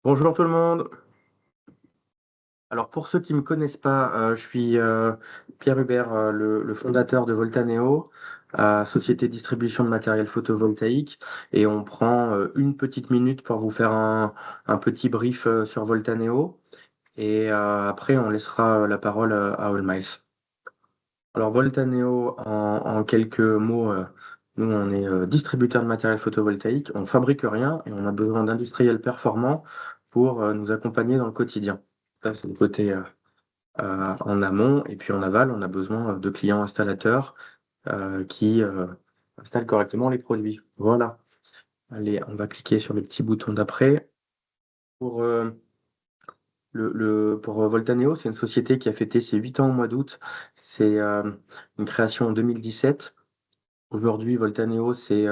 Bonjour tout le monde. Alors pour ceux qui me connaissent pas, je suis, Pierre Hubert, le fondateur de Voltaneo, société de distribution de matériel photovoltaïque et on prend, 1 petite minute pour vous faire un petit brief, sur Voltaneo et après on laissera, la parole, à Allmice. Alors Voltaneo en quelques mots, nous on est, distributeur de matériel photovoltaïque. On fabrique rien et on a besoin d'industriels performants pour, nous accompagner dans le quotidien. Ça, c'est le côté, en amont et puis en aval, on a besoin, de clients installateurs, qui, installent correctement les produits. Voilà. Allez, on va cliquer sur le petit bouton d'après. Pour, pour, Voltaneo, c'est une société qui a fêté ses 8 ans au mois d'août. C'est, une création en 2017. Aujourd'hui, Voltaneo, c'est,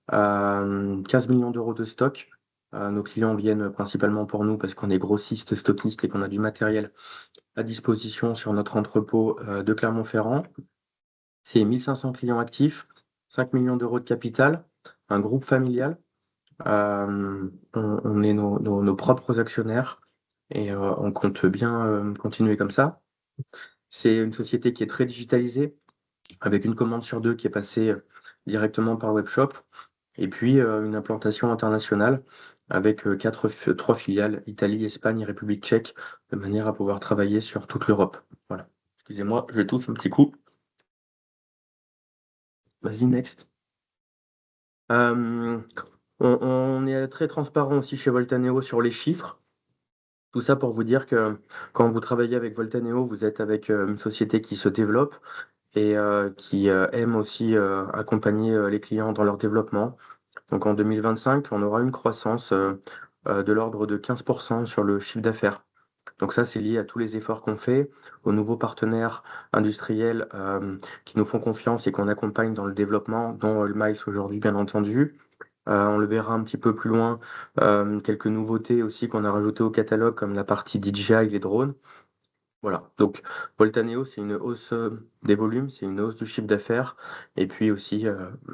15 millions d'euros de stock. Nos clients viennent principalement pour nous parce qu'on est grossistes, stockistes et qu'on a du matériel à disposition sur notre entrepôt, de Clermont-Ferrand. C'est 1 500 clients actifs, 5 millions d'euros de capital, un groupe familial. On est nos propres actionnaires et on compte bien, continuer comme ça. C'est une société qui est très digitalisée, avec une commande sur 2 qui est passée, directement par webshop et puis, une implantation internationale avec, 3 filiales, Italie, Espagne et République tchèque, de manière à pouvoir travailler sur toute l'Europe. Voilà. Excusez-moi, je tousse un petit coup. Vas-y, next. Hem, on est très transparent aussi chez Voltaneo sur les chiffres. Tout ça pour vous dire que quand vous travaillez avec Voltaneo, vous êtes avec, une société qui se développe et qui, aime aussi, accompagner, les clients dans leur développement. Donc en 2025, on aura une croissance, de l'ordre de 15 sur le chiffre d'affaires. Donc ça, c'est lié à tous les efforts qu'on fait, aux nouveaux partenaires industriels, qui nous font confiance et qu'on accompagne dans le développement, dont Allmice aujourd'hui, bien entendu. On le verra un petit peu plus loin, quelques nouveautés aussi qu'on a rajoutées au catalogue, comme la partie DJI, les drones. Voilà, donc Voltaneo, c'est une hausse, des volumes, c'est une hausse du chiffre d'affaires et puis aussi,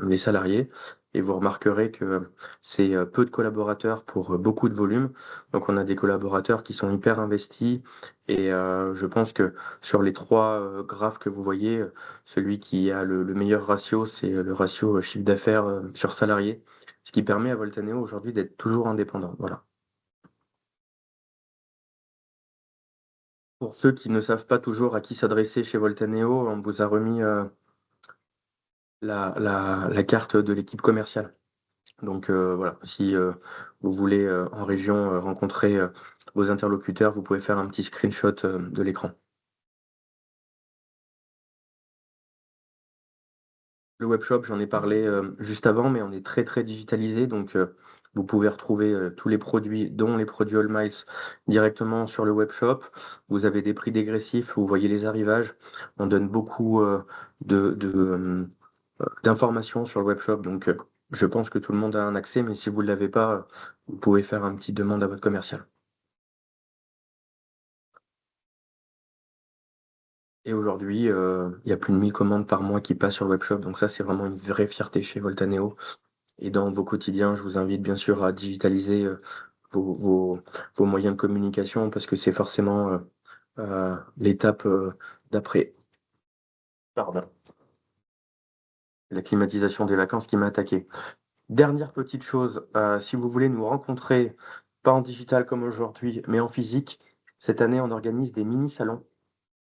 les salariés et vous remarquerez que c'est, peu de collaborateurs pour, beaucoup de volume. Donc on a des collaborateurs qui sont hyper investis et je pense que sur les 3 graphes que vous voyez, celui qui a le meilleur ratio, c'est, le ratio, chiffre d'affaires, sur salarié, ce qui permet à Voltaneo aujourd'hui d'être toujours indépendant, voilà. Pour ceux qui ne savent pas toujours à qui s'adresser chez Voltaneo, on vous a remis, la carte de l'équipe commerciale. Donc, voilà, si, vous voulez, en région, rencontrer, vos interlocuteurs, vous pouvez faire un petit screenshot, de l'écran. Le webshop, j'en ai parlé, juste avant, mais on est très, très digitalisé, donc, vous pouvez retrouver, tous les produits, dont les produits Allmiles, directement sur le webshop. Vous avez des prix dégressifs, vous voyez les arrivages. On donne beaucoup, de d'informations sur le webshop, donc je pense que tout le monde a un accès, mais si vous ne l'avez pas, vous pouvez faire une petite demande à votre commercial. Et aujourd'hui, il y a plus de 1 000 commandes par mois qui passent sur le webshop, donc ça, c'est vraiment une vraie fierté chez Voltaneo et dans vos quotidiens, je vous invite bien sûr à digitaliser, vos vos vos moyens de communication parce que c'est forcément, l'étape, d'après. Pardon, la climatisation des vacances qui m'a attaqué. Dernière petite chose, si vous voulez nous rencontrer, pas en digital comme aujourd'hui, mais en physique, cette année, on organise des mini salons.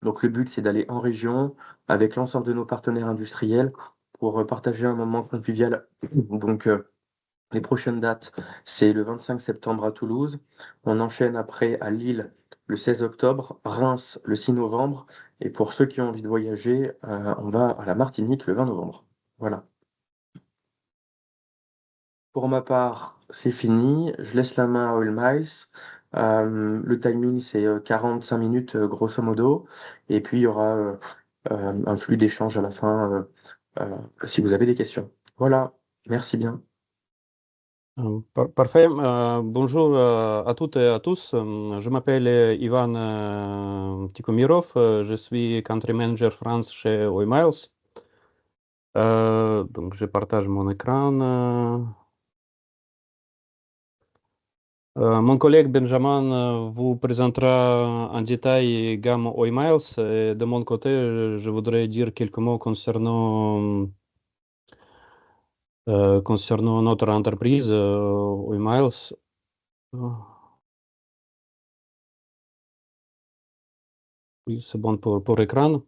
Donc le but, c'est d'aller en région avec l'ensemble de nos partenaires industriels pour, partager un moment convivial. Donc, les prochaines dates, c'est le 25 septembre à Toulouse. On enchaîne après à Lille le 16 octobre, Reims le 6 novembre et pour ceux qui ont envie de voyager, on va à la Martinique le 20 novembre. Voilà. Pour ma part, c'est fini. Je laisse la main à Allmice. Le timing, c'est, 45 minutes, grosso modo et puis il y aura, un flux d'échange à la fin, si vous avez des questions. Voilà, merci bien. Parfait. Bonjour à toutes et à tous. Je m'appelle Ivan Tikhomirov. Je suis country manager France chez Oimiles. Donc, je partage mon écran. Mon collègue Benjamin vous présentera en détail gamme Oimiles. Et de mon côté, je voudrais dire quelques mots concernant notre entreprise Oimiles. Oui, c'est bon pour écran.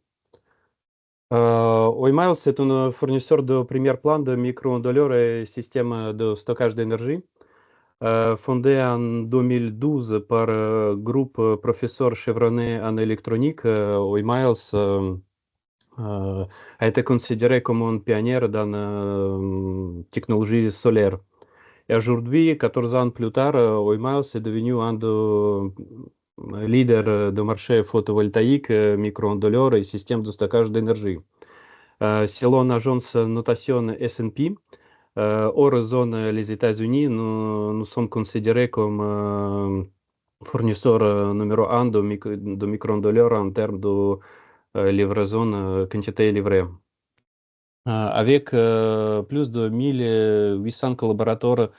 Oimiles, c'est un fournisseur de premier plan de microondoleurs et systèmes de stockage d'énergie. Fondé en 2012 par groupe professeur chevronné en électronique, Oimiles a été considéré comme un pionnier dans la technologie solaire. Et aujourd'hui, 14 ans plus tard, Oimiles est devenu un des leaders de marché photovoltaïque, microondoleurs et systèmes de stockage d'énergie. Selon l'agence notation S&P, hors zone les États-Unis, nous sommes considérés comme fournisseur numéro un de microondoleurs en termes de livraison, quantité livrée. Avec plus de 1800 collaborateurs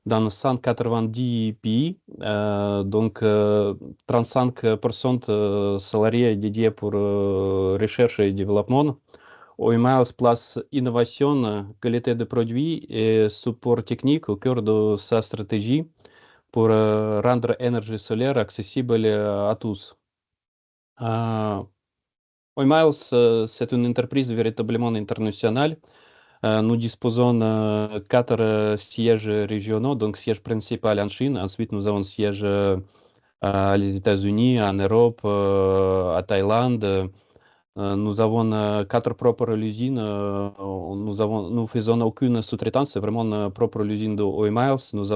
dans 190 pays, donc 35% salariés dédiés pour recherche et développement. OMAUS place innovation, qualité de produit et support technique au cœur de sa stratégie pour rendre l'énergie solaire accessible à tous. OMAUS, c'est une entreprise véritablement internationale. Nous disposons de 4 sièges régionaux, donc siège principal en Chine. Ensuite, nous avons siège aux États-Unis, en Europe, à Thaïlande. Nous avons 4 propres usines. Nous faisons aucune sous-traitance, c'est vraiment une propre usine de OMIles. Nous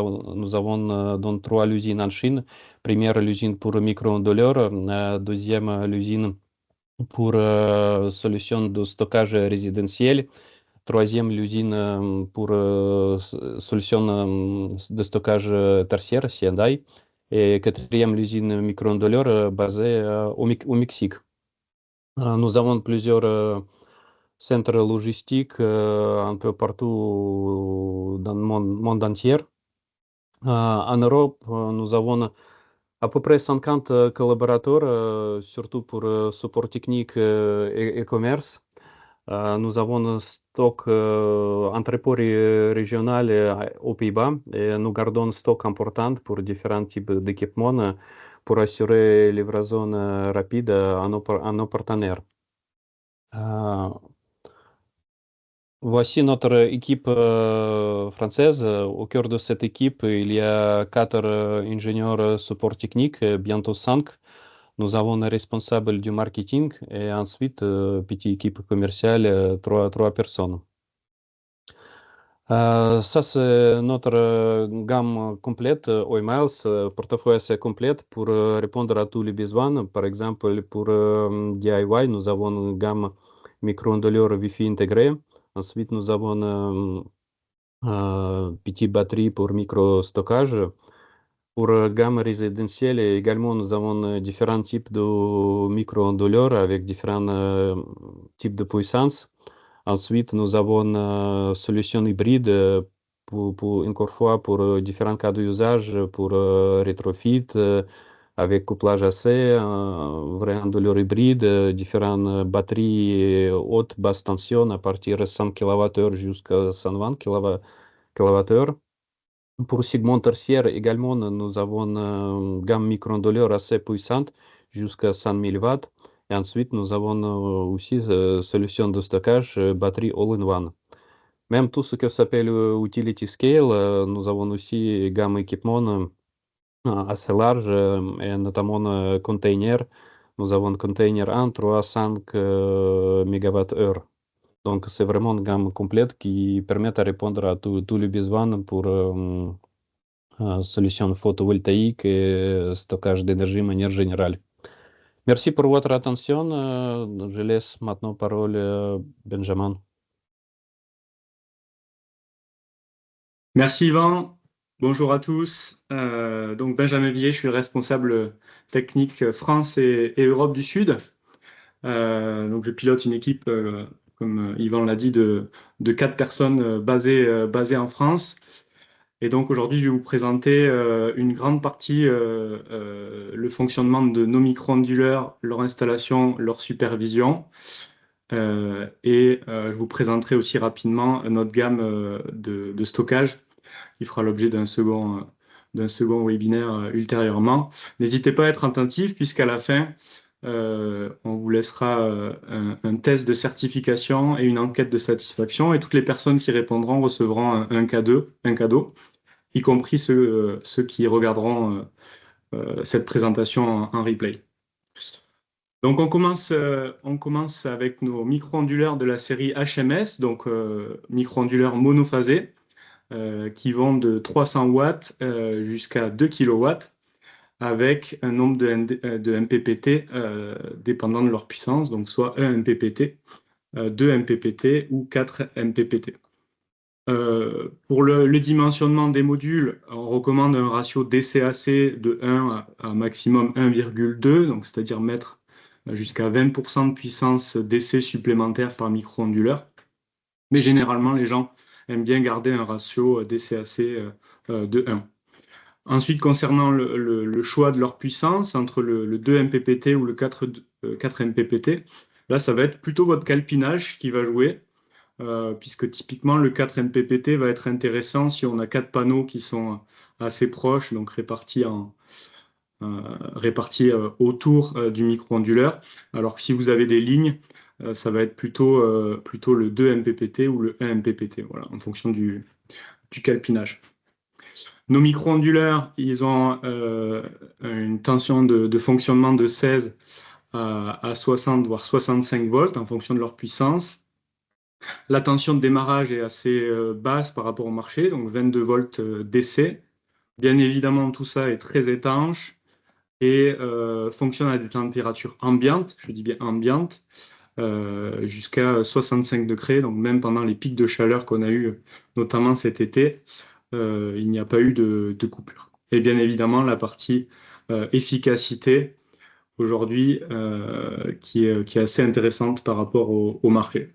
avons donc 3 usines en Chine. Première, l'usine pour microondoleurs. Deuxième, l'usine pour solutions de stockage résidentiel. Troisième, l'usine pour solutions de stockage tertiaire, C&I. Et quatrième, l'usine microondoleurs basée au Mexique. Nous avons plusieurs centres logistiques un peu partout dans le monde entier. En Europe, nous avons à peu près 50 collaborateurs, surtout pour support technique et commerce. Nous avons un stock entrepôt régional aux Pays-Bas et nous gardons un stock important pour différents types d'équipements pour assurer livraison rapide à nos partenaires. Voici notre équipe française. Au cœur de cette équipe, il y a 4 ingénieurs support technique, bientôt 5. Nous avons un responsable du marketing et ensuite, petite équipe commerciale, 3 personnes. Ça, c'est notre gamme complète OMIles, portefeuille assez complète pour répondre à tous les besoins. Par exemple, pour DIY, nous avons une gamme micro-onduleur Wi-Fi intégrée. Ensuite, nous avons petite batterie pour micro-stockage. Pour gamme résidentielle également, nous avons différents types de micro-onduleurs avec différents types de puissance. Ensuite, nous avons une solution hybride encore fois pour différents cas d'usage, pour rétrofit, avec couplage AC, vrai onduleur hybride, différentes batteries haute, basse tension à partir de 100 kWh jusqu'à 120 kWh. Pour segment tertiaire également, nous avons une gamme micro-onduleur assez puissante jusqu'à 100 000 watts. Et ensuite, nous avons aussi solution de stockage, batterie all-in-one. Même tout ce qui s'appelle utility scale, nous avons aussi gamme équipement assez large et notamment container. Nous avons container 1, 3, 5 MWh. Donc, c'est vraiment une gamme complète qui permet de répondre à tous les besoins pour solutions photovoltaïques et stockage d'énergie de manière générale. Merci pour votre attention. Je laisse maintenant parole à Benjamin. Merci Yvan. Bonjour à tous. Donc Benjamin Villiers, je suis le responsable technique France et Europe du Sud. Donc je pilote une équipe, comme Yvan l'a dit, de 4 personnes basées en France. Et donc aujourd'hui, je vais vous présenter une grande partie, le fonctionnement de nos micro-onduleurs, leur installation, leur supervision. Je vous présenterai aussi rapidement notre gamme de stockage qui fera l'objet d'un second webinaire ultérieurement. N'hésitez pas à être attentif puisqu'à la fin, on vous laissera un test de certification et une enquête de satisfaction et toutes les personnes qui répondront recevront un cadeau, y compris ceux qui regarderont cette présentation en replay. Donc on commence avec nos micro-onduleurs de la série HMS, donc micro-onduleurs monophasés, qui vont de 300 watts jusqu'à 2 kilowatts, avec un nombre de MPPT dépendant de leur puissance, donc soit 1 MPPT, 2 MPPT ou 4 MPPT. Pour le dimensionnement des modules, on recommande un ratio DCAC de 1 à maximum 1,2, donc c'est-à-dire mettre jusqu'à 20% de puissance DC supplémentaire par micro-onduleur. Mais généralement, les gens aiment bien garder un ratio DCAC de 1. Ensuite, concernant le choix de leur puissance, entre le 2 MPPT ou le 4 MPPT, là, ça va être plutôt votre calpinage qui va jouer, puisque typiquement, le 4 MPPT va être intéressant si on a 4 panneaux qui sont assez proches, donc répartis autour du micro-onduleur, alors que si vous avez des lignes, ça va être plutôt le 2 MPPT ou le 1 MPPT, voilà, en fonction du calpinage. Nos micro-onduleurs, ils ont une tension de fonctionnement de 16 à 60, voire 65 volts en fonction de leur puissance. La tension de démarrage est assez basse par rapport au marché, donc 22 volts DC. Bien évidemment, tout ça est très étanche et fonctionne à des températures ambiantes, je dis bien ambiantes, jusqu'à 65 degrés, donc même pendant les pics de chaleur qu'on a eu, notamment cet été, il n'y a pas eu de coupure. Et bien évidemment, la partie efficacité, aujourd'hui, qui est assez intéressante par rapport au marché.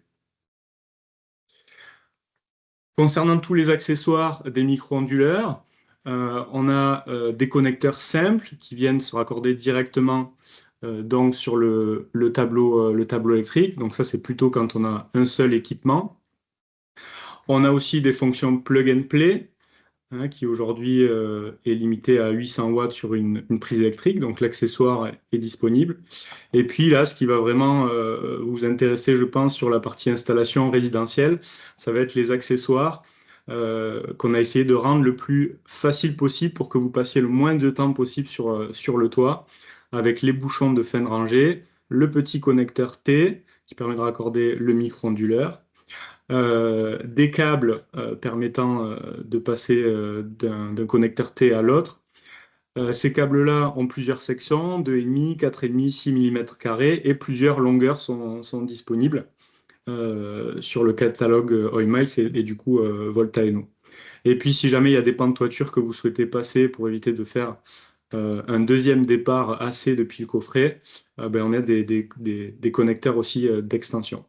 Concernant tous les accessoires des micro-onduleurs, on a des connecteurs simples qui viennent se raccorder directement donc sur le tableau électrique. Donc ça, c'est plutôt quand on a un seul équipement. On a aussi des fonctions plug and play, qui aujourd'hui est limité à 800 watts sur une prise électrique. Donc l'accessoire est disponible. Et puis là, ce qui va vraiment vous intéresser, je pense, sur la partie installation résidentielle, ça va être les accessoires qu'on a essayé de rendre le plus facile possible pour que vous passiez le moins de temps possible sur le toit, avec les bouchons de fin de rangée, le petit connecteur T qui permet de raccorder le micro-onduleur, des câbles permettant de passer d'un connecteur T à l'autre. Ces câbles-là ont plusieurs sections, 2,5, 4,5, 6 mm², et plusieurs longueurs sont disponibles sur le catalogue Oimiles et du coup Voltaeno. Et puis si jamais il y a des pans de toiture que vous souhaitez passer pour éviter de faire un deuxième départ AC depuis le coffret, on a des connecteurs aussi d'extension.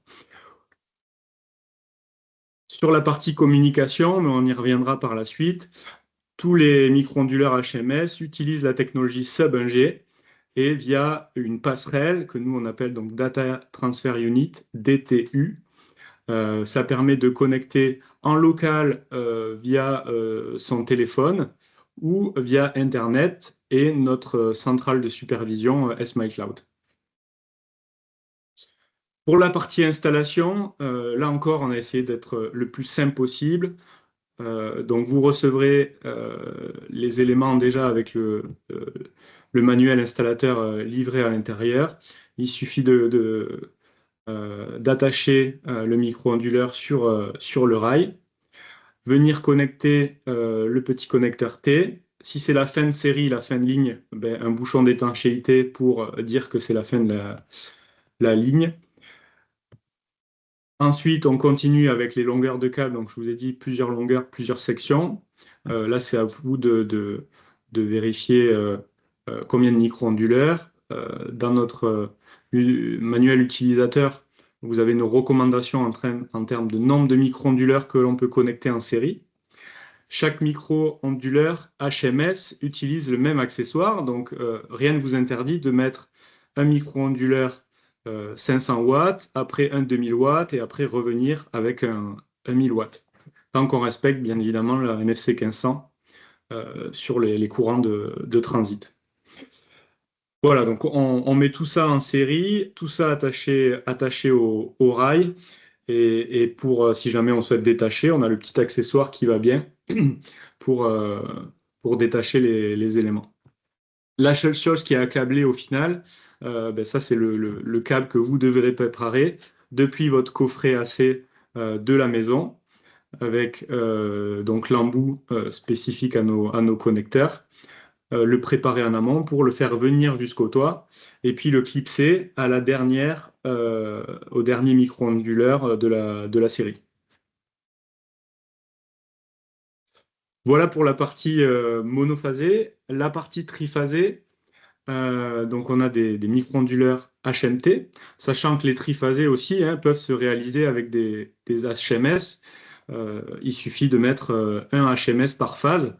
Sur la partie communication, mais on y reviendra par la suite, tous les micro-onduleurs HMS utilisent la technologie Sub-1G et via une passerelle que nous on appelle donc Data Transfer Unit, DTU. Ça permet de connecter en local via son téléphone ou via Internet et notre centrale de supervision SMileCloud. Pour la partie installation, là encore, on a essayé d'être le plus simple possible. Donc vous recevrez les éléments déjà avec le manuel installateur livré à l'intérieur. Il suffit d'attacher le micro-onduleur sur le rail, venir connecter le petit connecteur T. Si c'est la fin de série, la fin de ligne, un bouchon d'étanchéité pour dire que c'est la fin de la ligne. Ensuite, on continue avec les longueurs de câble. Donc, je vous ai dit plusieurs longueurs, plusieurs sections. Là, c'est à vous de vérifier combien de micro-onduleurs. Dans notre manuel utilisateur, vous avez nos recommandations en termes de nombre de micro-onduleurs que l'on peut connecter en série. chaque micro-onduleur HMS utilise le même accessoire, donc rien ne vous interdit de mettre un micro-onduleur 500 watts, après un 2000 watts et après revenir avec un 1000 watts. Tant qu'on respecte bien évidemment la NFC 1500 sur les courants de transit. Voilà, donc on met tout ça en série, tout ça attaché au rail. Et pour, si jamais on souhaite détacher, on a le petit accessoire qui va bien pour détacher les éléments. La seule chose qui est accablée au final, ça c'est le câble que vous devrez préparer depuis votre coffret AC de la maison, avec donc l'embout spécifique à nos connecteurs. Le préparer en amont pour le faire venir jusqu'au toit et puis le clipser à au dernier micro-onduleur de la série. Voilà pour la partie monophasée. La partie triphasée, donc on a des micro-onduleurs HMT, sachant que les triphasés aussi peuvent se réaliser avec des HMS. Il suffit de mettre un HMS par phase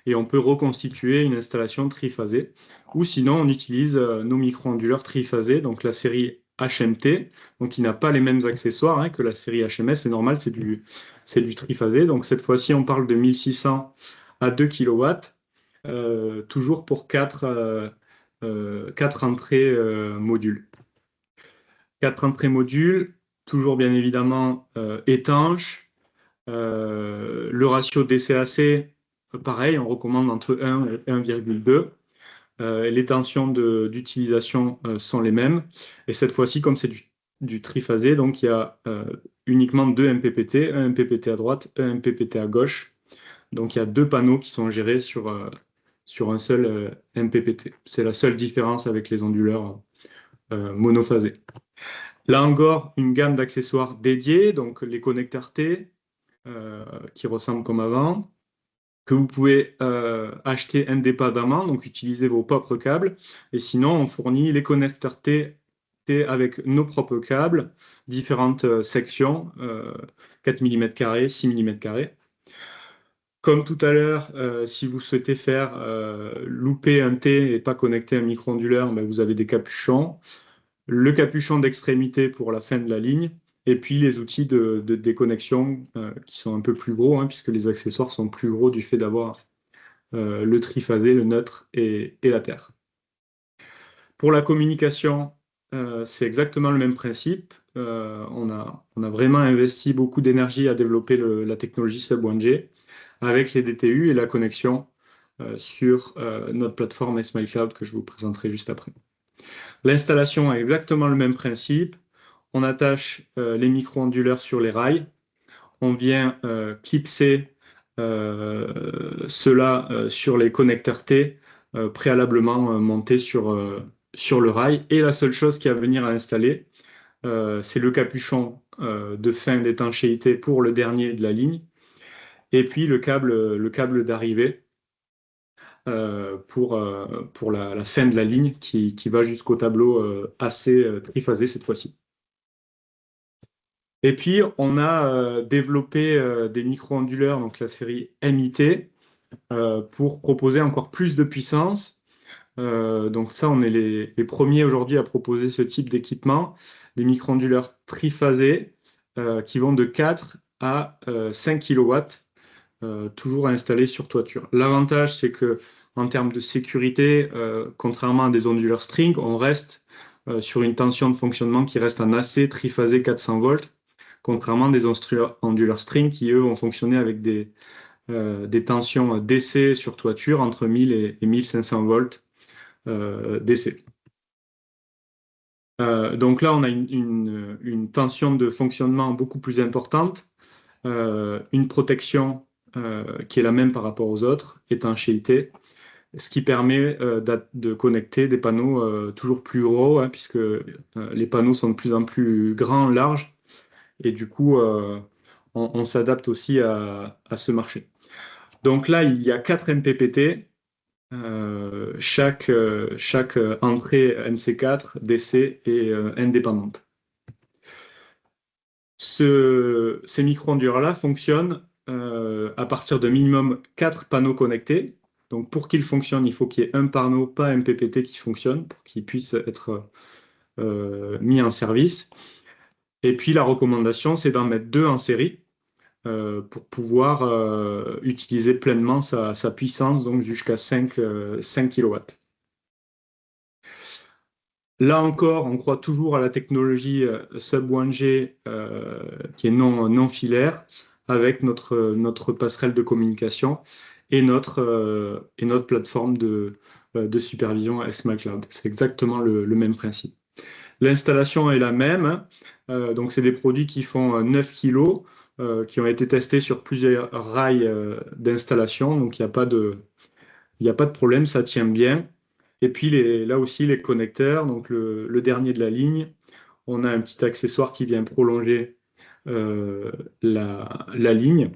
et on peut reconstituer une installation triphasée. Ou sinon, on utilise nos micro-onduleurs triphasés, donc la série HMT, donc qui n'a pas les mêmes accessoires que la série HMS, c'est normal, c'est du triphasé. Donc cette fois-ci, on parle de 1600 à 2 kW, toujours pour 4 entrées modules. 4 entrées modules, toujours bien évidemment étanches. Le ratio DC-AC, pareil, on recommande entre 1 et 1,2. Les tensions d'utilisation sont les mêmes. Et cette fois-ci, comme c'est du triphasé, donc il y a uniquement 2 MPPT, un MPPT à droite, un MPPT à gauche. Donc il y a 2 panneaux qui sont gérés sur un seul MPPT. C'est la seule différence avec les onduleurs monophasés. Là encore, une gamme d'accessoires dédiés, donc les connecteurs T, qui ressemblent comme avant, que vous pouvez acheter indépendamment, donc utiliser vos propres câbles. Et sinon, on fournit les connecteurs T avec nos propres câbles, différentes sections, 4 mm², 6 mm². Comme tout à l'heure, si vous souhaitez faire louper un T et pas connecter un micro-onduleur, vous avez des capuchons. Le capuchon d'extrémité pour la fin de la ligne, et puis les outils de déconnexion qui sont un peu plus gros, puisque les accessoires sont plus gros du fait d'avoir le triphasé, le neutre et la terre. Pour la communication, c'est exactement le même principe. On a vraiment investi beaucoup d'énergie à développer la technologie Sub-1G avec les DTU et la connexion sur notre plateforme SmileCloud que je vous présenterai juste après. L'installation a exactement le même principe. On attache les micro-onduleurs sur les rails. On vient clipser cela sur les connecteurs T préalablement montés sur le rail. Et la seule chose qui a à venir à installer, c'est le capuchon de fin d'étanchéité pour le dernier de la ligne. Et puis le câble d'arrivée pour la fin de la ligne qui va jusqu'au tableau AC triphasé cette fois-ci. Et puis on a développé des micro-onduleurs, donc la série MIT, pour proposer encore plus de puissance. Donc ça, on est les premiers aujourd'hui à proposer ce type d'équipement, des micro-onduleurs triphasés qui vont de 4 à 5 kW. Toujours installé sur toiture. L'avantage, c'est que en termes de sécurité, contrairement à des onduleurs string, on reste sur une tension de fonctionnement qui reste en AC triphasé 400 volts, contrairement à des onduleurs string qui, eux, vont fonctionner avec des tensions DC sur toiture entre 1000 et 1500 volts DC. Donc là, on a une tension de fonctionnement beaucoup plus importante, une protection qui est la même par rapport aux autres, étanchéité, ce qui permet de connecter des panneaux toujours plus gros, puisque les panneaux sont de plus en plus grands, larges, et du coup, on s'adapte aussi à ce marché. Donc là, il y a 4 MPPT, chaque entrée MC4, DC et indépendante. Ces micro-onduleurs-là fonctionnent à partir de minimum 4 panneaux connectés. Donc pour qu'il fonctionne, il faut qu'il y ait un panneau, pas un PPT qui fonctionne, pour qu'il puisse être mis en service. Et puis la recommandation, c'est d'en mettre 2 en série pour pouvoir utiliser pleinement sa puissance, donc jusqu'à 5 kW. Là encore, on croit toujours à la technologie sub-1G qui est non filaire, avec notre passerelle de communication et notre plateforme de supervision SMACloud. C'est exactement le même principe. L'installation est la même, donc c'est des produits qui font 9 kg, qui ont été testés sur plusieurs rails d'installation, donc il n'y a pas de problème, ça tient bien. Et puis là aussi les connecteurs, donc le dernier de la ligne, on a un petit accessoire qui vient prolonger la ligne.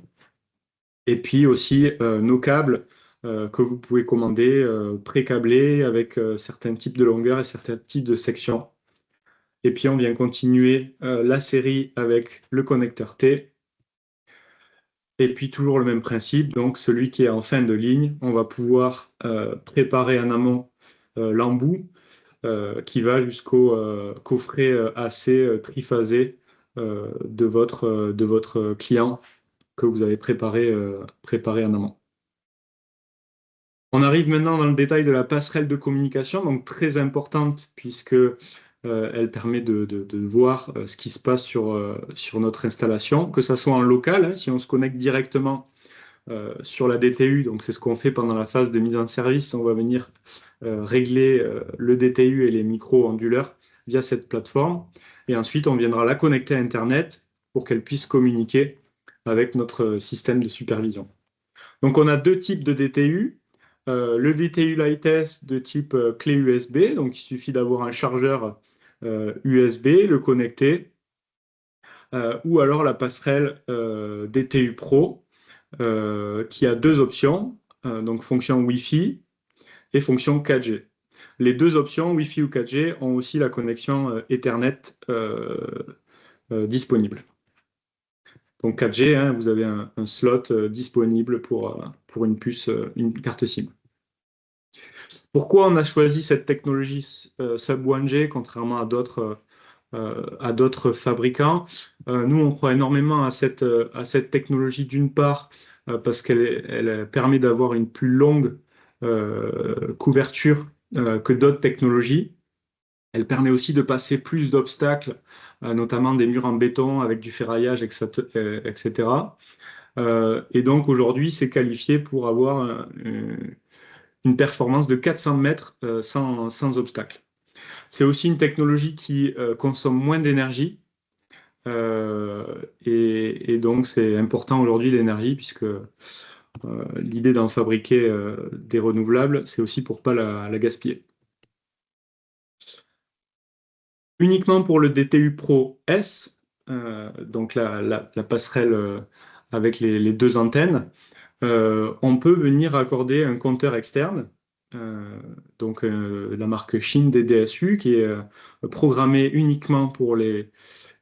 Et puis aussi nos câbles que vous pouvez commander pré-câblés avec certains types de longueurs et certains types de sections. Et puis on vient continuer la série avec le connecteur T. Et puis toujours le même principe, donc celui qui est en fin de ligne, on va pouvoir préparer en amont l'embout qui va jusqu'au coffret AC triphasé de votre client que vous avez préparé en amont. On arrive maintenant dans le détail de la passerelle de communication, donc très importante puisque elle permet de voir ce qui se passe sur notre installation, que ça soit en local, hein, si on se connecte directement sur la DTU, donc c'est ce qu'on fait pendant la phase de mise en service, on va venir régler le DTU et les micro-onduleurs via cette plateforme, et ensuite on viendra la connecter à Internet pour qu'elle puisse communiquer avec notre système de supervision. Donc on a 2 types de DTU. Le DTU Lightest de type clé USB, donc il suffit d'avoir un chargeur USB, le connecter, ou alors la passerelle DTU Pro, qui a 2 options, donc fonction Wi-Fi et fonction 4G. Les 2 options, Wi-Fi ou 4G, ont aussi la connexion Ethernet disponible. Donc 4G, hein, vous avez un slot disponible pour une puce, une carte SIM. Pourquoi on a choisi cette technologie sub-1G contrairement à d'autres fabricants? Nous, on croit énormément à cette technologie d'une part parce qu'elle permet d'avoir une plus longue couverture que d'autres technologies. Elle permet aussi de passer plus d'obstacles, notamment des murs en béton avec du ferraillage, etc. Et donc aujourd'hui, c'est qualifié pour avoir une performance de 400 mètres sans obstacle. C'est aussi une technologie qui consomme moins d'énergie. Et donc, c'est important aujourd'hui l'énergie, puisque l'idée d'en fabriquer des renouvelables, c'est aussi pour ne pas la gaspiller. Uniquement pour le DTU Pro S, donc la passerelle avec les 2 antennes, on peut venir accorder un compteur externe, donc la marque Shin DDSU, qui est programmée uniquement pour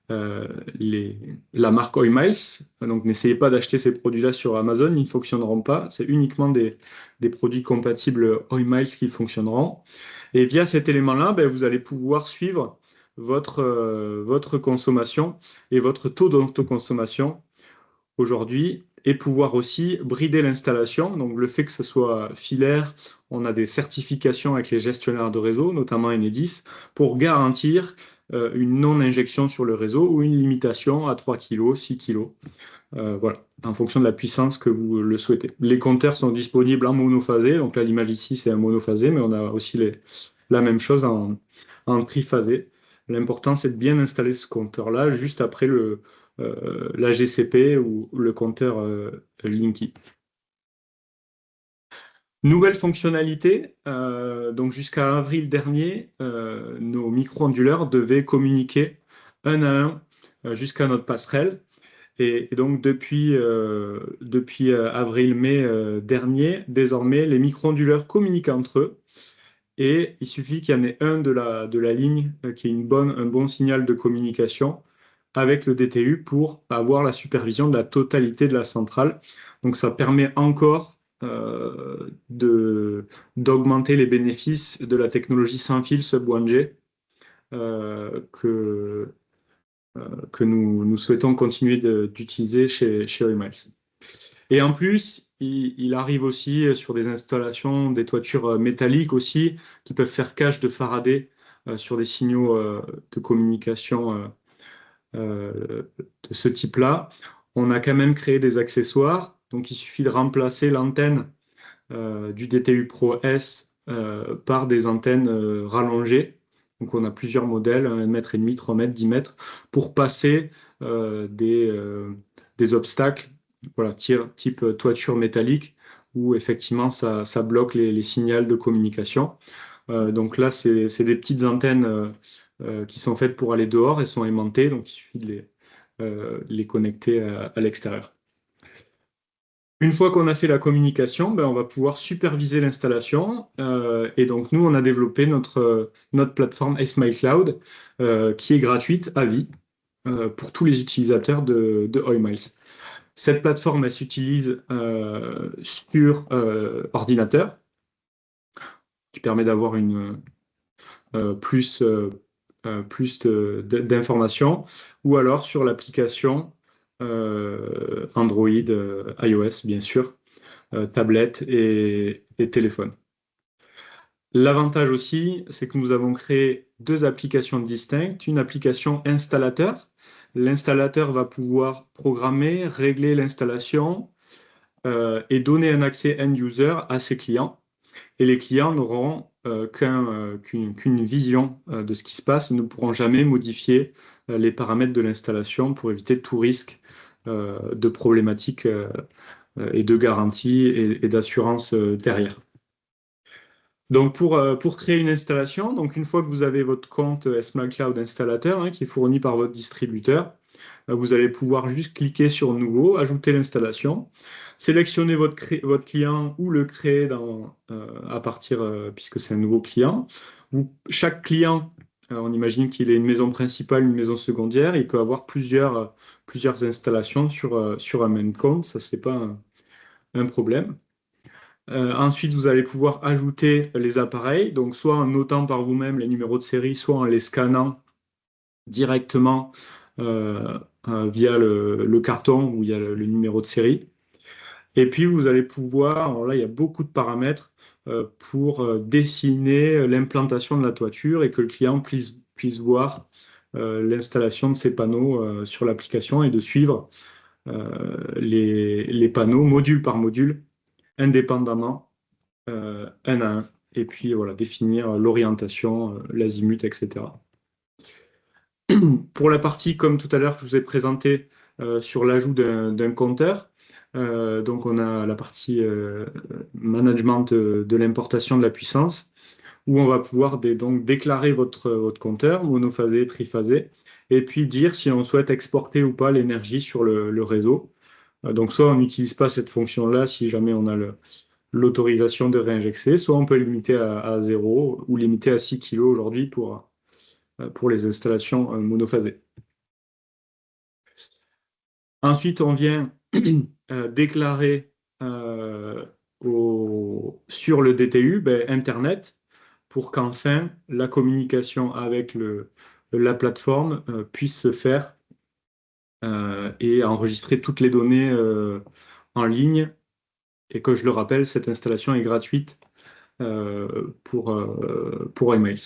la marque Oimiles. Donc n'essayez pas d'acheter ces produits-là sur Amazon, ils ne fonctionneront pas. C'est uniquement des produits compatibles Oimiles qui fonctionneront. Et via cet élément-là, vous allez pouvoir suivre votre consommation et votre taux d'autoconsommation aujourd'hui, et pouvoir aussi brider l'installation. Donc le fait que ce soit filaire, on a des certifications avec les gestionnaires de réseau, notamment Enedis, pour garantir une non-injection sur le réseau ou une limitation à 3 kg, 6 kg. Voilà, en fonction de la puissance que vous le souhaitez. Les compteurs sont disponibles en monophasé, donc là l'image ici c'est un monophasé, mais on a aussi la même chose en triphasé. L'important c'est de bien installer ce compteur-là juste après la GCP ou le compteur Linky. Nouvelle fonctionnalité, donc jusqu'à avril dernier, nos micro-onduleurs devaient communiquer un à un jusqu'à notre passerelle. Et donc depuis avril-mai dernier, désormais, les micro-onduleurs communiquent entre eux. Et il suffit qu'il y en ait un de la ligne qui ait un bon signal de communication avec le DTU pour avoir la supervision de la totalité de la centrale. Donc ça permet encore d'augmenter les bénéfices de la technologie sans fil sub-1G que nous souhaitons continuer d'utiliser chez Oilmiles. Et en plus, il arrive aussi sur des installations, des toitures métalliques aussi, qui peuvent faire cache de Faraday sur des signaux de communication de ce type-là. On a quand même créé des accessoires, donc il suffit de remplacer l'antenne du DTU Pro S par des antennes rallongées. Donc on a plusieurs modèles, 1,5 m, 3 mètres, 10 mètres, pour passer des obstacles, voilà, type toiture métallique, où effectivement ça bloque les signaux de communication. Donc là, c'est des petites antennes qui sont faites pour aller dehors et sont aimantées, donc il suffit de les connecter à l'extérieur. Une fois qu'on a fait la communication, ben, on va pouvoir superviser l'installation. Et donc, nous, on a développé notre plateforme SmileCloud qui est gratuite à vie pour tous les utilisateurs de Oilmiles. Cette plateforme, elle s'utilise sur ordinateur, qui permet d'avoir plus d'informations, ou alors sur l'application Android, iOS, bien sûr, tablette et téléphone. L'avantage aussi, c'est que nous avons créé 2 applications distinctes. Une application installateur. L'installateur va pouvoir programmer, régler l'installation et donner un accès end-user à ses clients. Et les clients n'auront qu'une vision de ce qui se passe. Ils ne pourront jamais modifier les paramètres de l'installation pour éviter tout risque de problématiques et de garantie et d'assurance derrière. Donc pour créer une installation, donc une fois que vous avez votre compte SmileCloud installateur qui est fourni par votre distributeur, vous allez pouvoir juste cliquer sur Nouveau, ajouter l'installation, sélectionner votre client ou le créer à partir, puisque c'est un nouveau client. Chaque client, on imagine qu'il ait une maison principale, une maison secondaire, il peut avoir plusieurs installations sur un même compte, ça c'est pas un problème. Ensuite, vous allez pouvoir ajouter les appareils, donc soit en notant par vous-même les numéros de série, soit en les scannant directement via le carton où il y a le numéro de série. Et puis, vous allez pouvoir, alors là, il y a beaucoup de paramètres pour dessiner l'implantation de la toiture et que le client puisse voir l'installation de ces panneaux sur l'application et de suivre les panneaux module par module, indépendamment, un à un. Et puis, voilà, définir l'orientation, l'azimut, etc. Pour la partie, comme tout à l'heure, que je vous ai présenté sur l'ajout d'un compteur, donc on a la partie management de l'importation de la puissance, où on va pouvoir donc déclarer votre compteur, monophasé, triphasé, et puis dire si on souhaite exporter ou pas l'énergie sur le réseau. Donc soit on n'utilise pas cette fonction-là si jamais on a l'autorisation de réinjecter, soit on peut limiter à 0 ou limiter à 6 kg aujourd'hui pour les installations monophasées. Ensuite, on vient déclarer sur le DTU Internet pour qu'enfin la communication avec la plateforme puisse se faire et enregistrer toutes les données en ligne. Et que je le rappelle, cette installation est gratuite pour Oilmiles.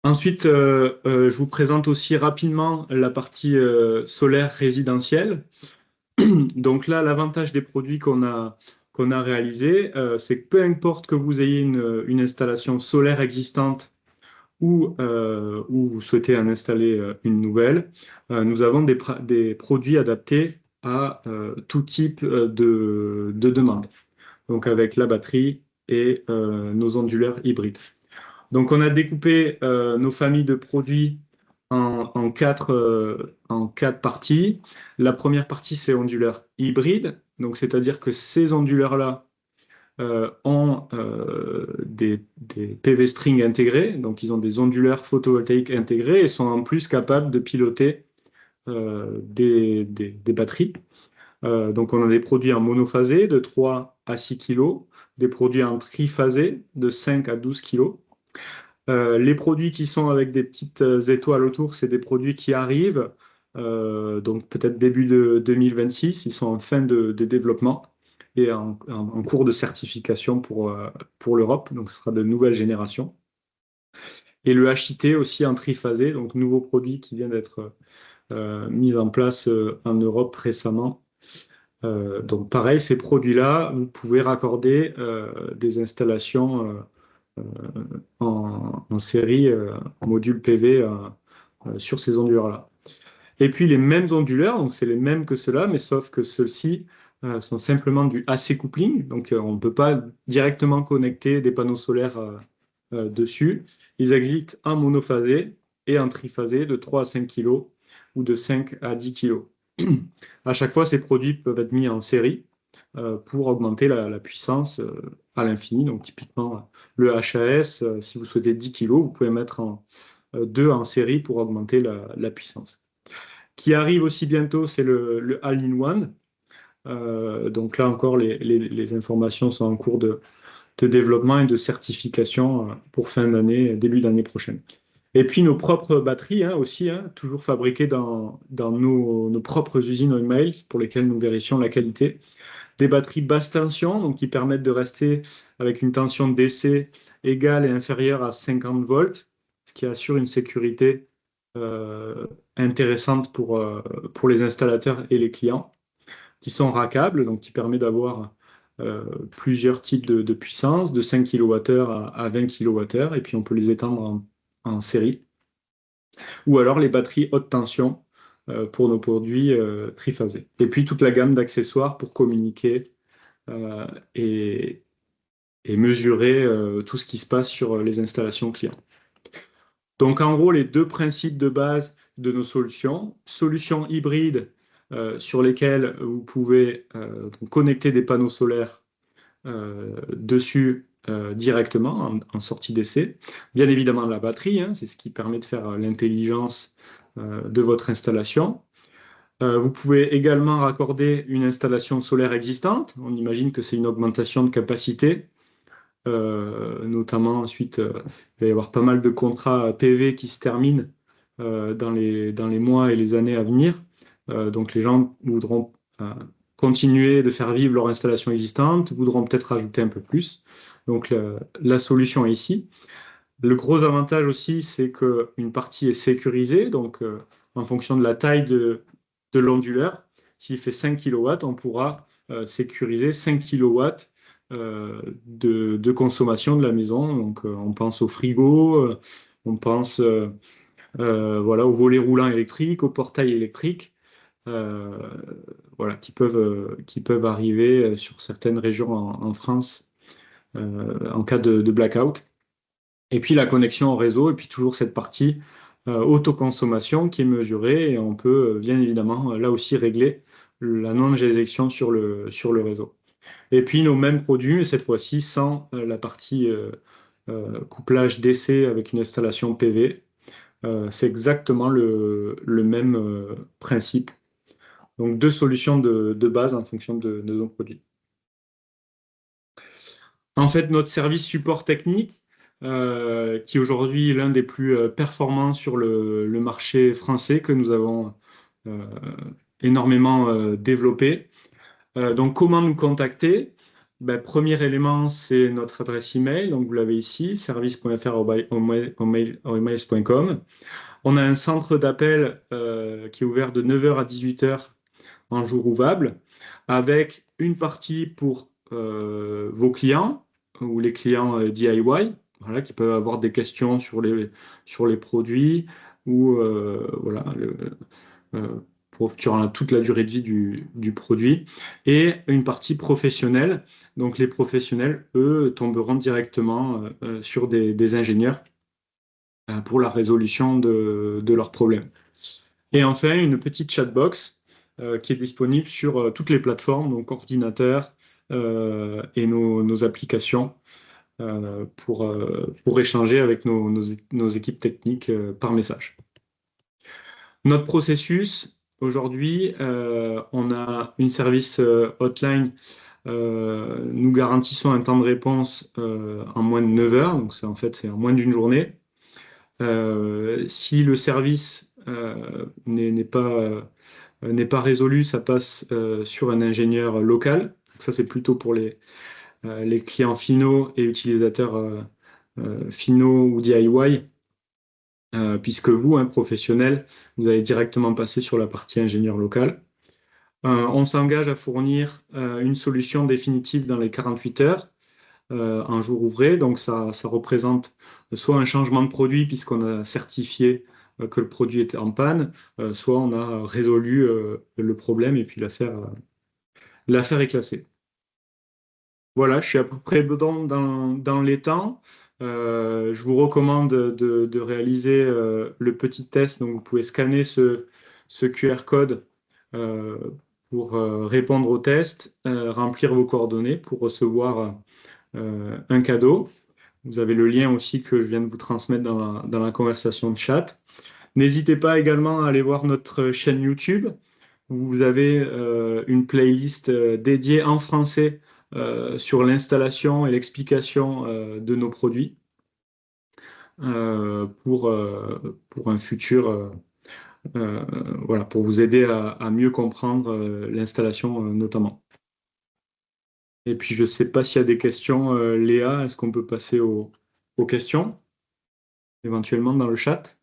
Ensuite, je vous présente aussi rapidement la partie solaire résidentielle. Donc là, l'avantage des produits qu'on a réalisés, c'est que peu importe que vous ayez une installation solaire existante ou vous souhaitez en installer une nouvelle, nous avons des produits adaptés à tout type de demande. Donc avec la batterie et nos onduleurs hybrides. Donc, on a découpé nos familles de produits en 4 parties. La première partie, c'est onduleurs hybrides. Donc, c'est-à-dire que ces onduleurs-là ont des PV string intégrés, donc ils ont des onduleurs photovoltaïques intégrés et sont en plus capables de piloter des batteries. Donc on a des produits en monophasé de 3 à 6 kg, des produits en triphasé de 5 à 12 kg. Les produits qui sont avec des petites étoiles autour, c'est des produits qui arrivent, donc peut-être début de 2026, ils sont en fin de développement et en cours de certification pour l'Europe, donc ce sera de nouvelles générations. Et le HIT aussi en triphasé, donc nouveau produit qui vient d'être mis en place en Europe récemment. Donc pareil, ces produits-là, vous pouvez raccorder des installations en série, en module PV sur ces onduleurs-là. Et puis les mêmes onduleurs, donc c'est les mêmes que ceux-là, mais sauf que ceux-ci sont simplement du AC coupling, donc on ne peut pas directement connecter des panneaux solaires dessus. Ils existent en monophasé et en triphasé de 3 à 5 kg ou de 5 à 10 kg. À chaque fois, ces produits peuvent être mis en série pour augmenter la puissance à l'infini. Donc typiquement, le HAS, si vous souhaitez 10 kg, vous pouvez mettre deux en série pour augmenter la puissance. Qui arrive aussi bientôt, c'est le All-in-One. Donc là encore, les informations sont en cours de développement et de certification pour fin d'année, début d'année prochaine. Et puis nos propres batteries aussi, toujours fabriquées dans nos propres usines Oilmail pour lesquelles nous vérifions la qualité. Des batteries basse tension, donc qui permettent de rester avec une tension DC égale et inférieure à 50 volts, ce qui assure une sécurité intéressante pour les installateurs et les clients, qui sont rackables, donc qui permet d'avoir plusieurs types de puissance, de 5 kWh à 20 kWh, et puis on peut les étendre en série. Ou alors les batteries haute tension pour nos produits triphasés. Et puis toute la gamme d'accessoires pour communiquer et mesurer tout ce qui se passe sur les installations clients. Donc en gros, les deux principes de base de nos solutions, solutions hybrides sur lesquelles vous pouvez donc connecter des panneaux solaires dessus directement en sortie d'essai. Bien évidemment la batterie, c'est ce qui permet de faire l'intelligence de votre installation. Vous pouvez également raccorder une installation solaire existante. On imagine que c'est une augmentation de capacité. Notamment ensuite, il va y avoir pas mal de contrats PV qui se terminent dans les mois et les années à venir. Donc les gens voudront continuer de faire vivre leur installation existante, voudront peut-être rajouter un peu plus. Donc la solution est ici. Le gros avantage aussi, c'est qu'une partie est sécurisée, donc en fonction de la taille de l'onduleur, s'il fait 5 kW, on pourra sécuriser 5 kW de consommation de la maison. Donc on pense au frigo, on pense voilà, aux volets roulants électriques, aux portails électriques, voilà, qui peuvent arriver sur certaines régions en France en cas de blackout. Et puis la connexion au réseau, et puis toujours cette partie autoconsommation qui est mesurée, et on peut bien évidemment là aussi régler la non-éjection sur le réseau. Et puis nos mêmes produits, mais cette fois-ci sans la partie couplage DC avec une installation PV. C'est exactement le même principe. Donc deux solutions de base en fonction de nos produits. En fait, notre service support technique, qui est aujourd'hui l'un des plus performants sur le marché français, que nous avons énormément développé. Donc, comment nous contacter? Premier élément, c'est notre adresse email. Donc, vous l'avez ici, service.fr@oilmails.com. On a un centre d'appel qui est ouvert de 9h à 18h en jour ouvrable, avec une partie pour vos clients ou les clients DIY, voilà, qui peuvent avoir des questions sur les produits ou voilà, durant toute la durée de vie du produit, et une partie professionnelle. Donc les professionnels, eux, tomberont directement sur des ingénieurs pour la résolution de leurs problèmes. Et enfin, une petite chatbox qui est disponible sur toutes les plateformes, donc ordinateur, et nos applications pour échanger avec nos équipes techniques par message. Notre processus, aujourd'hui, on a une service hotline. Nous garantissons un temps de réponse en moins de 9 heures, donc c'est en moins d'une journée. Si le service n'est pas résolu, ça passe sur un ingénieur local. Donc ça, c'est plutôt pour les clients finaux et utilisateurs finaux ou DIY, puisque vous, un professionnel, vous allez directement passer sur la partie ingénieur local. On s'engage à fournir une solution définitive dans les 48 heures, un jour ouvré. Donc ça représente soit un changement de produit, puisqu'on a certifié que le produit était en panne, soit on a résolu le problème et puis l'affaire est classée. Voilà, je suis à peu près dans les temps. Je vous recommande de réaliser le petit test. Donc, vous pouvez scanner ce QR code pour répondre au test, remplir vos coordonnées pour recevoir un cadeau. Vous avez le lien aussi que je viens de vous transmettre dans la conversation de chat. N'hésitez pas également à aller voir notre chaîne YouTube. Vous avez une playlist dédiée en français sur l'installation et l'explication de nos produits pour un futur, voilà, pour vous aider à mieux comprendre l'installation notamment. Et puis je ne sais pas s'il y a des questions, Léa, est-ce qu'on peut passer aux questions éventuellement dans le chat?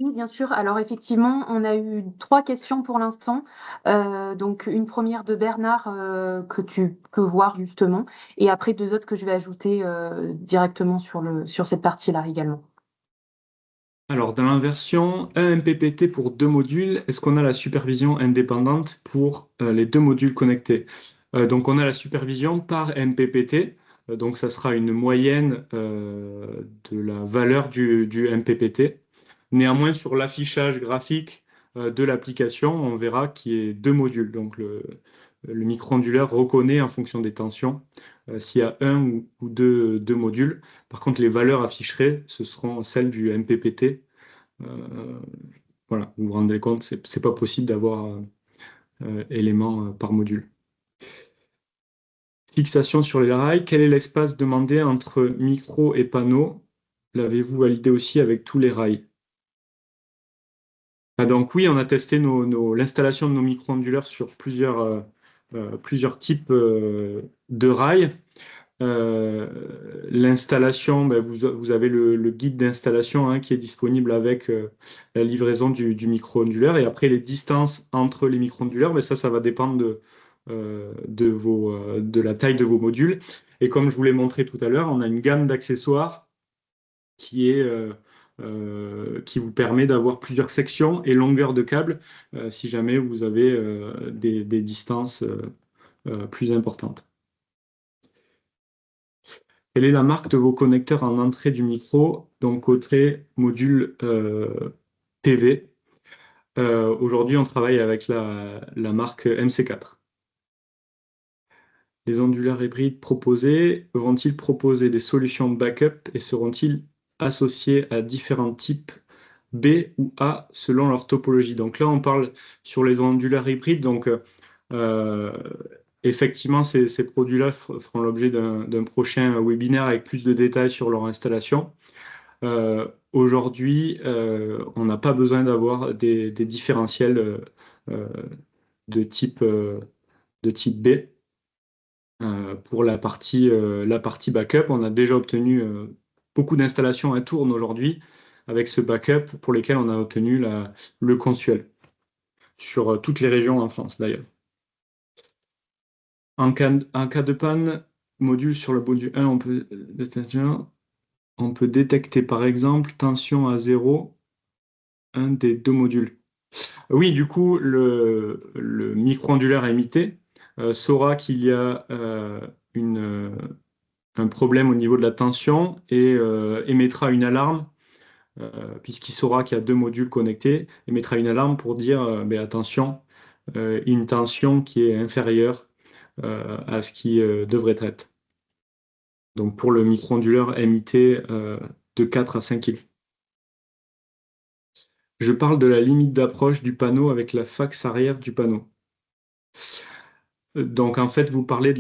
Oui, bien sûr. Alors effectivement, on a eu 3 questions pour l'instant. Donc une première de Bernard, que tu peux voir justement et après 2 autres que je vais ajouter, directement sur cette partie-là également. Alors, dans la version 1 MPPT pour 2 modules, est-ce qu'on a la supervision indépendante pour les 2 modules connectés? Donc, on a la supervision par MPPT. Donc, ça sera une moyenne de la valeur du MPPT. Néanmoins, sur l'affichage graphique de l'application, on verra qu'il y a 2 modules. Donc, le micro-onduleur reconnaît en fonction des tensions s'il y a un ou deux modules. Par contre, les valeurs affichées, ce seront celles du MPPT. Voilà, vous vous rendez compte, c'est pas possible d'avoir éléments par module. Fixation sur les rails. Quel est l'espace demandé entre micro et panneau? L'avez-vous validé aussi avec tous les rails? Donc oui, on a testé l'installation de nos micro-onduleurs sur plusieurs types de rails. L'installation, vous avez le guide d'installation hein, qui est disponible avec la livraison du micro-onduleur. Et après, les distances entre les micro-onduleurs, ça va dépendre de la taille de vos modules. Et comme je vous l'ai montré tout à l'heure, on a une gamme d'accessoires qui vous permet d'avoir plusieurs sections et longueurs de câbles si jamais vous avez des distances plus importantes. Quelle est la marque de vos connecteurs en entrée du micro, donc côté module PV? Aujourd'hui, on travaille avec la marque MC4. Les onduleurs hybrides proposés vont-ils proposer des solutions de backup et seront-ils associés à différents types B ou A selon leur topologie? Donc là, on parle sur les onduleurs hybrides. Donc, effectivement, ces produits-là feront l'objet d'un prochain webinaire avec plus de détails sur leur installation. Aujourd'hui, on n'a pas besoin d'avoir des différentiels de type B. Pour la partie backup, on a déjà obtenu beaucoup d'installations à tourne aujourd'hui avec ce backup pour lesquels on a obtenu le Consuel sur toutes les régions en France d'ailleurs. En cas de panne, module sur le module 1, on peut détecter par exemple tension à 0, un des 2 modules. Oui, du coup, le micro-onduleur émité saura qu'il y a un problème au niveau de la tension et émettra une alarme, puisqu'il saura qu'il y a 2 modules connectés, émettra une alarme pour dire attention, une tension qui est inférieure à ce qui devrait être. Donc pour le micro-onduleur MIT de 4 à 5 kg. Je parle de la limite d'approche du panneau avec la faxe arrière du panneau. Donc en fait, vous parlez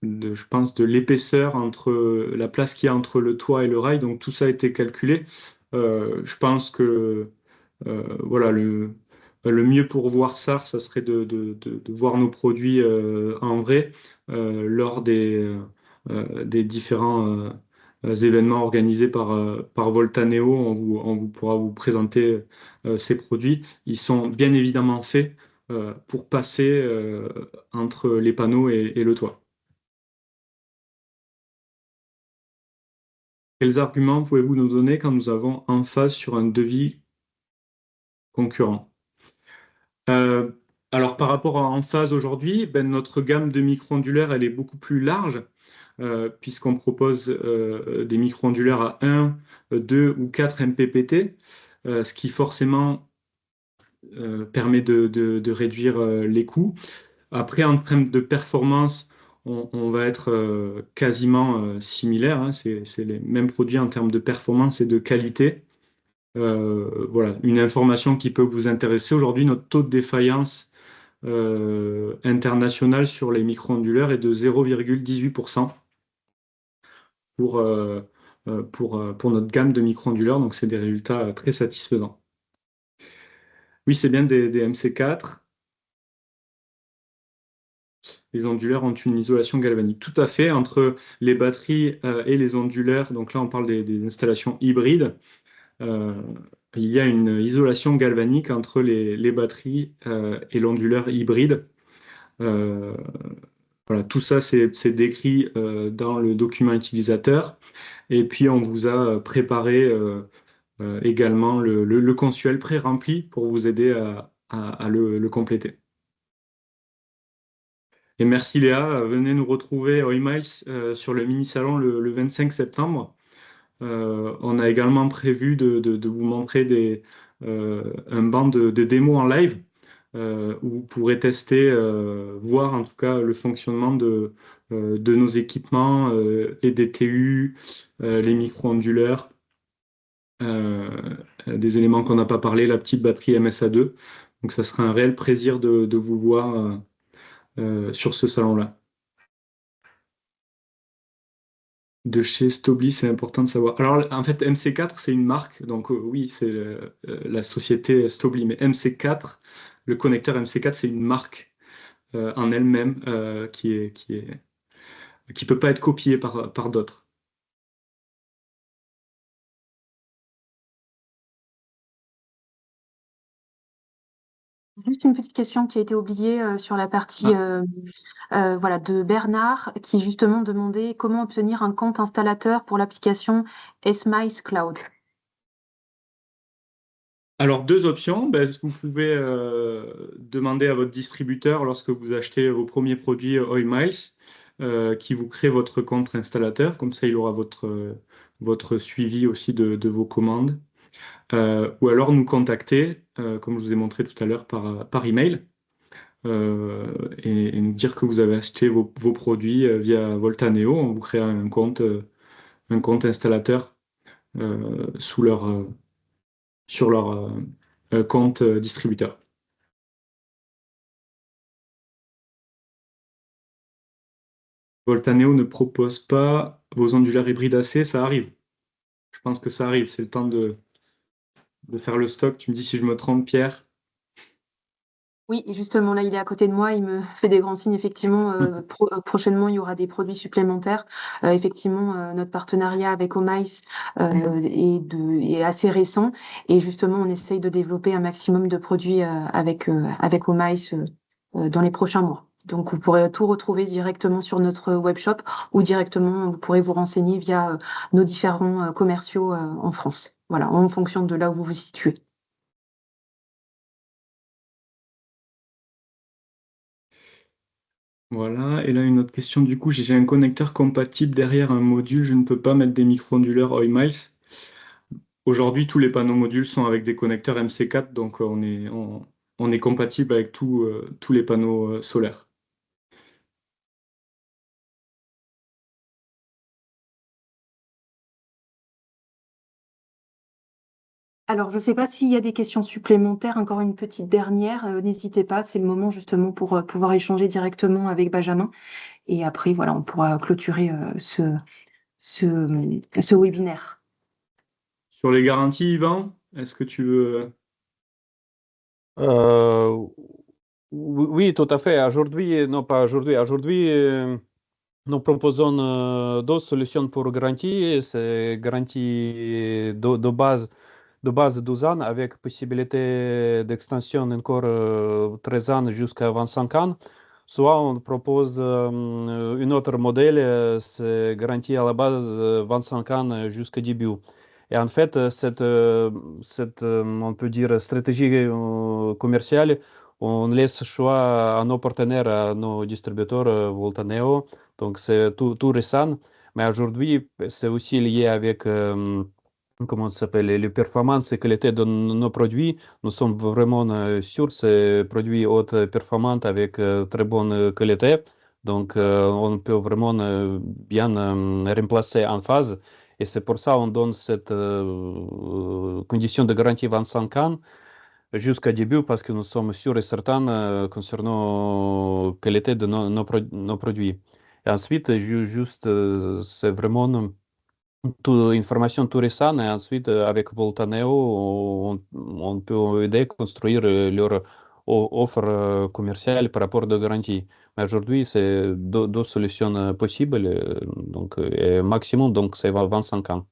je pense, de l'épaisseur entre la place qu'il y a entre le toit et le rail. Donc tout ça a été calculé. Je pense que voilà, le mieux pour voir ça, ça serait de voir nos produits en vrai lors des différents événements organisés par Voltaneo. On vous pourra vous présenter ces produits. Ils sont bien évidemment faits pour passer entre les panneaux et le toit. Quels arguments pouvez-vous nous donner quand nous avons en face sur un devis concurrent? Alors par rapport à en phase aujourd'hui, ben, notre gamme de micro-ondulaires elle est beaucoup plus large puisqu'on propose des micro-ondulaires à 1, 2 ou 4 MPPT, ce qui forcément permet de réduire les coûts. Après, en termes de performance, on va être quasiment similaire, hein. C'est les mêmes produits en termes de performance et de qualité. Voilà, une information qui peut vous intéresser. Aujourd'hui, notre taux de défaillance international sur les micro-onduleurs est de 0,18% pour notre gamme de micro-onduleurs. Donc, c'est des résultats très satisfaisants. Oui, c'est bien des MC4. Les onduleurs ont une isolation galvanique. Tout à fait, entre les batteries et les onduleurs, donc là on parle des installations hybrides, il y a une isolation galvanique entre les batteries et l'onduleur hybride. Voilà, tout ça c'est décrit dans le document utilisateur. Et puis on vous a préparé également le consuel pré-rempli pour vous aider à le compléter. Et merci Léa, venez nous retrouver au Emiles sur le mini-salon le 25 septembre. On a également prévu de vous montrer un banc de démos en live où vous pourrez tester, voir en tout cas le fonctionnement de nos équipements, les DTU, les micro-onduleurs, des éléments qu'on n'a pas parlé, la petite batterie MSA2. Donc ça sera un réel plaisir de vous voir sur ce salon-là. De chez Stobli, c'est important de savoir. Alors, en fait, MC4, c'est une marque, donc oui, c'est la société Stobli, mais MC4, le connecteur MC4, c'est une marque en elle-même qui peut pas être copiée par d'autres. Juste une petite question qui a été oubliée sur la partie voilà, de Bernard, qui justement demandait comment obtenir un compte installateur pour l'application SMICE Cloud. Alors, deux options. Ben, vous pouvez demander à votre distributeur, lorsque vous achetez vos premiers produits Oilmiles, qui vous crée votre compte installateur. Comme ça, il aura votre suivi aussi de vos commandes. Ou alors nous contacter, comme je vous ai montré tout à l'heure, par email, et nous dire que vous avez acheté vos produits via Voltaneo. On vous crée un compte installateur sur leur compte distributeur. Voltaneo ne propose pas vos onduleurs hybrides AC, ça arrive. Je pense que ça arrive, c'est le temps de faire le stock. Tu me dis si je me trompe, Pierre. Oui, justement, là, il est à côté de moi, il me fait des grands signes. Effectivement, prochainement, il y aura des produits supplémentaires. Effectivement, notre partenariat avec Omice est assez récent. Et justement, on essaye de développer un maximum de produits avec Omice dans les prochains mois. Donc, vous pourrez tout retrouver directement sur notre webshop ou directement, vous pourrez vous renseigner via nos différents commerciaux en France. Voilà, en fonction de là où vous vous situez. Voilà, et là une autre question, du coup, j'ai un connecteur compatible derrière un module, je ne peux pas mettre des micro-onduleurs Oilmiles. Aujourd'hui, tous les panneaux modules sont avec des connecteurs MC4, donc on est compatible avec tous les panneaux solaires. Alors, je ne sais pas s'il y a des questions supplémentaires, encore une petite dernière, n'hésitez pas, c'est le moment justement pour pouvoir échanger directement avec Benjamin. Et après, voilà, on pourra clôturer ce webinaire. Sur les garanties, Yvan, est-ce que tu veux... Oui, tout à fait. Aujourd'hui, non pas aujourd'hui, aujourd'hui, nous proposons deux solutions pour garantie. C'est garantie de base 12 ans avec possibilité d'extension encore 13 ans jusqu'à 25 ans. Soit on propose un autre modèle, c'est garantie à la base 25 ans jusqu'au début. Et en fait, cette on peut dire, stratégie commerciale, on laisse choix à nos partenaires, à nos distributeurs Voltaneo. Donc, c'est tout récent. Mais aujourd'hui, c'est aussi lié avec comment ça s'appelle, les performances et qualité de nos produits. Nous sommes vraiment sûrs, ces produits haute performance avec très bonne qualité. Donc, on peut vraiment bien remplacer en phase. Et c'est pour ça qu'on donne cette condition de garantie 25 ans jusqu'à début parce que nous sommes sûrs et certains concernant la qualité de nos produits. Et ensuite, juste, c'est vraiment information tout récente et ensuite avec Voltaneo, on peut aider à construire leur offre commerciale par rapport de garantie. Mais aujourd'hui, c'est deux solutions possibles, donc maximum, donc c'est 25 ans.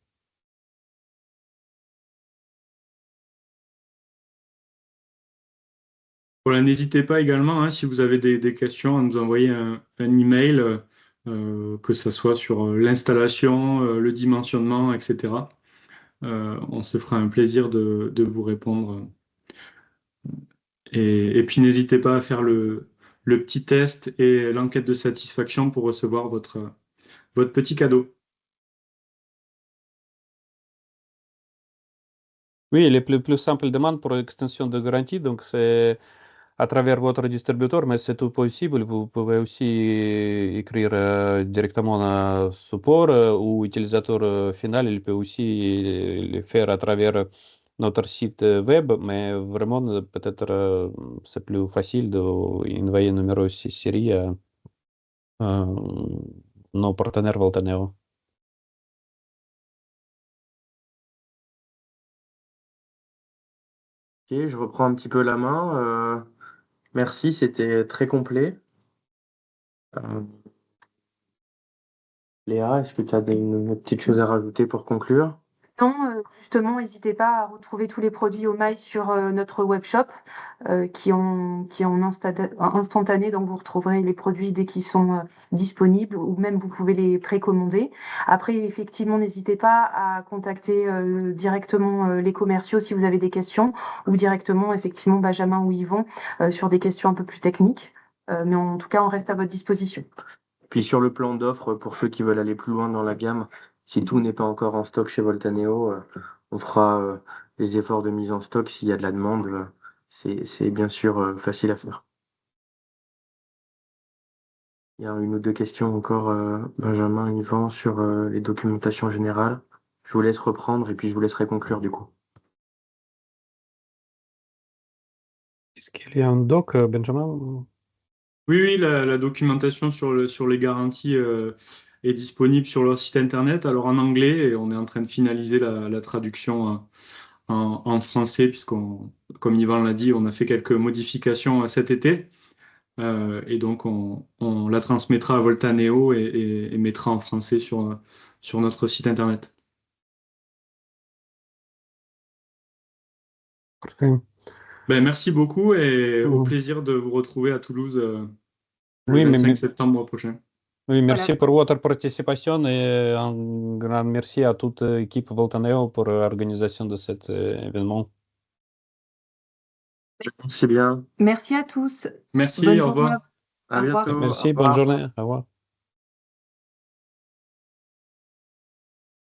Voilà, n'hésitez pas également, hein, si vous avez des questions, à nous envoyer un email, que ce soit sur l'installation, le dimensionnement, etc. On se fera un plaisir de vous répondre. Et puis n'hésitez pas à faire le petit test et l'enquête de satisfaction pour recevoir votre petit cadeau. Oui, les plus simples demandes pour l'extension de garantie, donc c'est à travers votre distributeur, mais c'est tout possible. Vous pouvez aussi écrire directement à support ou utilisateur final, il peut aussi le faire à travers notre site web, mais vraiment peut-être c'est plus facile d'envoyer un numéro série à nos partenaires Voltaneo. Ok, je reprends un petit peu la main. Merci, c'était très complet. Euh, Léa, est-ce que tu as une petite chose à rajouter pour conclure? Non, justement, n'hésitez pas à retrouver tous les produits Omaï sur notre webshop qui est en instantané, donc vous retrouverez les produits dès qu'ils sont disponibles ou même vous pouvez les précommander. Après, effectivement, n'hésitez pas à contacter directement les commerciaux si vous avez des questions ou directement, effectivement, Benjamin ou Yvon sur des questions un peu plus techniques. Mais en tout cas, on reste à votre disposition. Puis sur le plan d'offres, pour ceux qui veulent aller plus loin dans la gamme, si tout n'est pas encore en stock chez Voltaneo, on fera des efforts de mise en stock s'il y a de la demande. C'est bien sûr facile à faire. Il y a une ou deux questions encore, Benjamin, Yvan, sur les documentations générales. Je vous laisse reprendre et puis je vous laisserai conclure du coup. Est-ce qu'il y a un doc, Benjamin? Oui, la documentation sur les garanties est disponible sur leur site internet, alors en anglais, et on est en train de finaliser la traduction en français, comme Yvan l'a dit, on a fait quelques modifications cet été, et donc on la transmettra à Voltaneo et mettra en français sur notre site internet. Parfait. Ben, merci beaucoup et au Mhm. plaisir de vous retrouver à Toulouse le Oui, 25 septembre prochain. oui, merci Voilà. pour votre participation et un grand merci à toute l'équipe Voltaneo pour l'organisation de cet événement. C'est bien. Merci à tous. Merci, Bonne au journée à revoir. vous. À Au revoir. bientôt. Au Merci, revoir. bonne journée. Au revoir.